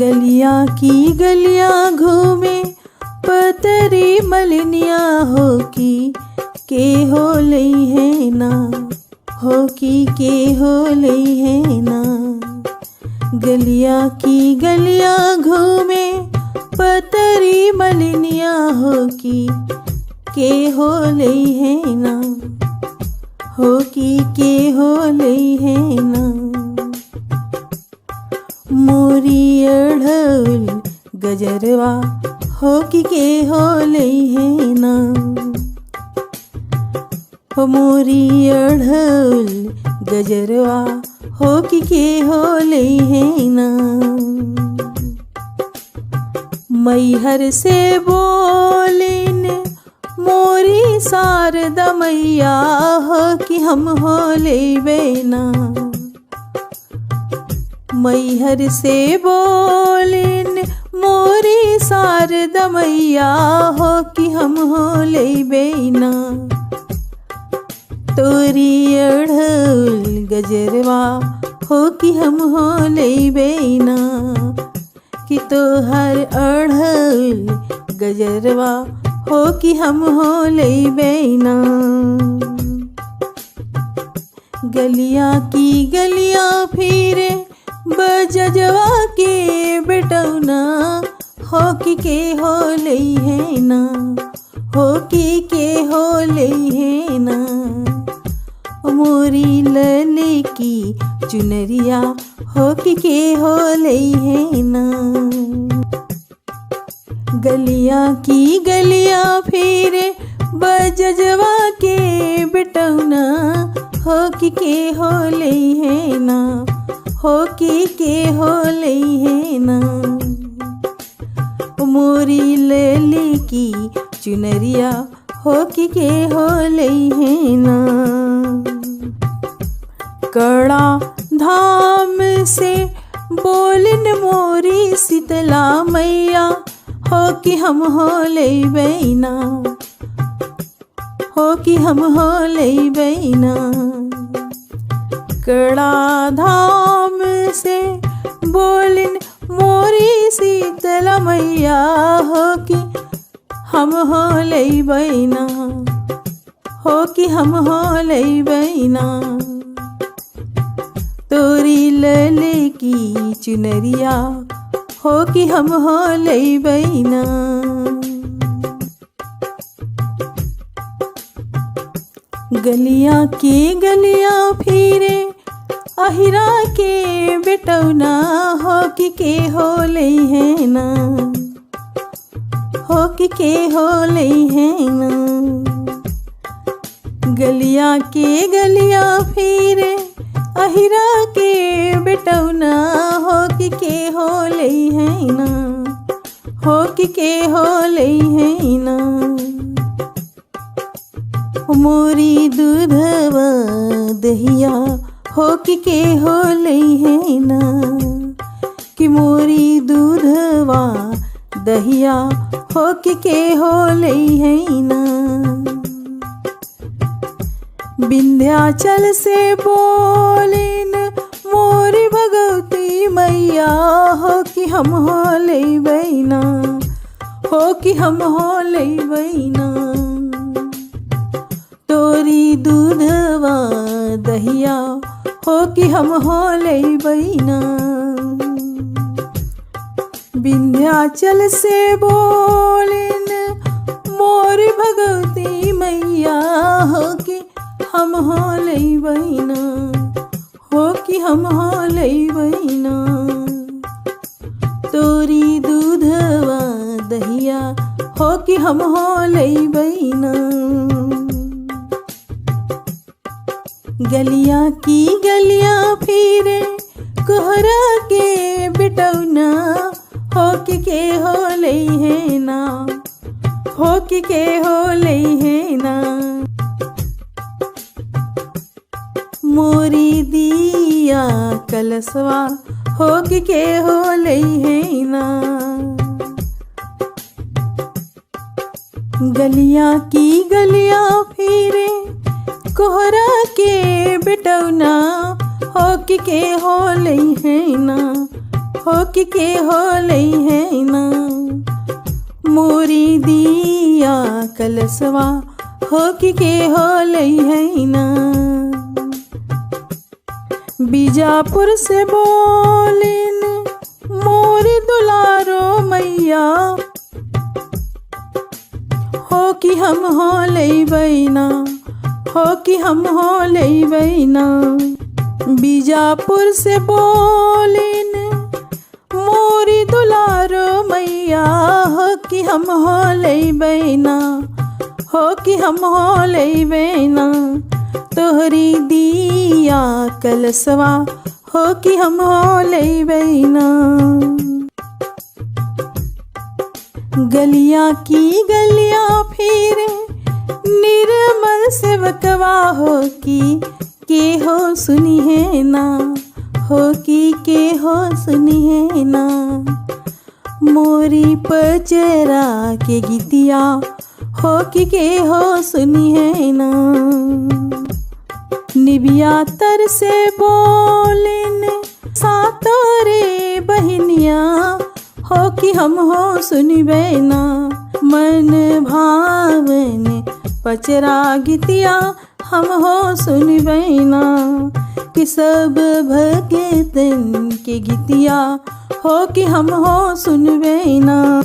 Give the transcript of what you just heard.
गलिया की गलियां घूमे पतरी मलिनिया हो की के हो लई है ना, हो की के हो लई है ना। गलिया की गलियां घूमे पतरी मलिनिया हो की के हो लई है ना, हो की के हो लई है ना। मोरी अढ़ौल गजरवा हो की के हो लई है ना, हो मोरी अढ़ौल गजरवा हो की के हो लई है ना। मैहर से बोलिन मोरी शारदा मैया हो कि हम हो लेबे ना। मैहर से बोलिन मोरी शारदा मैया हो कि हम हो लेबे ना। तोरी अढ़ौल गजरवा हो कि हम हो लेबे ना, कि तोहर अढ़ौल गजरवा हो कि हम हो लेबे ना। गलिया की गलियां फिरे बजजवा के बेटौना हो कि के हो लई है ना, हो कि के हो लई है ना। मोरी लले की चुनरिया हो कि के हो लई है ना। गलिया की गलियां फिरे बजजवा के बेटौना हो कि के हो लई है ना, हो कि के हो लई है ना। मोरी लली की चुनरिया हो कि के हो लई है ना। कड़ा धाम से बोलिन मोरी शीतला मैया हो कि हम हो लेबे ना, हो कि हम हो लेबे ना। कड़ा धाम से बोलिन मोरी शीतला मैया हो कि हम हो लेबे ना, हो कि हम हो लेबे ना। तोरी लले की चुनरिया हो कि हम हो लेबे ना। गलिया की गलियां फिरे अहिरा के बेटौना हो कि के हो लई है ना, हो कि के हो लई है ना। गलिया के गलियां फिरे अहिरा के बेटौना हो कि के हो लई है ना, हो कि के हो लई है ना। मोरी दूधवा दहिया हो कि के हो लई है ना, कि मोरी दूधवा दहिया हो कि के हो लई है ना। विंध्याचल से बोलिन मोरी भगवती मैया हो कि हम हो लेबे ना, हो कि हम हो लेबे ना। तोरी दूधवा दहिया हो कि हम हो लेबे ना। विंध्याचल से बोलिन मोरी भगवती मैया हो कि हम हो लेबे ना, हो कि हम हो लेबे ना। तोरी दूधवा दहिया हो कि हम हो लेबे ना। गलिया की गलियां फिरे कोहरा के बेटौना हो कि के हो लई है ना, हो कि के हो लई है ना। मोरी दिया कलसवा हो कि के हो लई है ना। गलिया की गलियां फिरे कोहरा के बेटौना हो कि के हो लई है ना, हो के हो लई है ना। मोरी दिया कलसवा हो के हो लई है ना। बीजापुर से बोलिन मोरी दुलारो मैया, हो कि हम हो लई बैना, हो कि हम हो लई बैना। बीजापुर से बोलिन मोरी दुलारो मैया, हो कि हम हो लई बैना, हो कि हम हो लई बैना। तोहरी दिया कलसवा हो कि हम हो लई बैना। गलियां की गलियां फिरे निर्मल सेवकवा, हो कि के हो सुनी है ना, हो कि के हो सुनी है ना। मोरी पचरा के गीतिया हो कि के हो सुनी है ना। निबिया तर से बोलिन सातोरे बहनिया, हो कि हम हो सुनिबे ना। मन भावन पचरा गीतिया हम हो सुनिबे ना। कि सब भगतन के गीतिया हो कि हम हो सुनबे ना।